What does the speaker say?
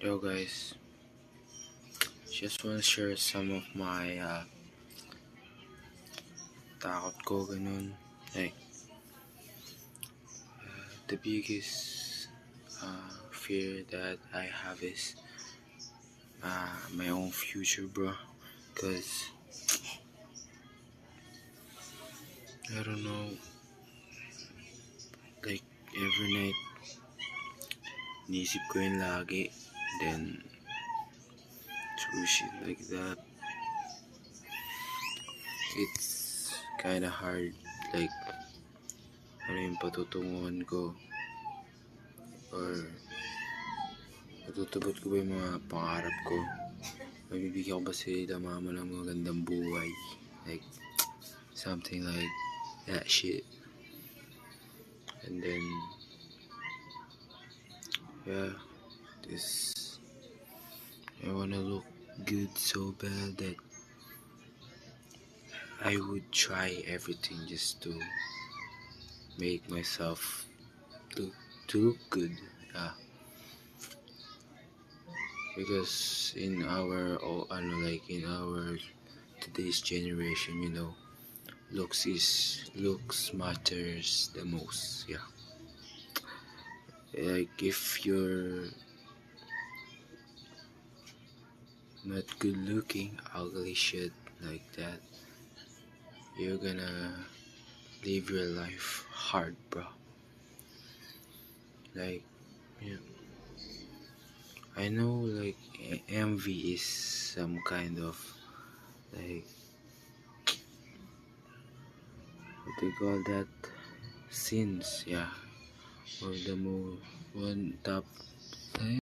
Yo guys, just want to share some of my takot ko ganun. Like, the biggest fear that I have is my own future, bro. Cause I don't know, like every night nisip ko yun lagi. Then through shit like that, it's kinda hard. Like, ano yung patutunguhan ko or matutubot ko ba yung mga pangarap ko? Mabibigyan ko ba sila mama ng magandang buhay? Like, something like that shit. And then, yeah, I wanna look good so bad that I would try everything just to make myself look good. Yeah. Because in our in our today's generation, looks matters the most. Yeah. Like if you're not good looking, ugly shit like that, you're gonna live your life hard, bro. Like, yeah, I know like envy is some kind of like what they call that sins, yeah, or the one top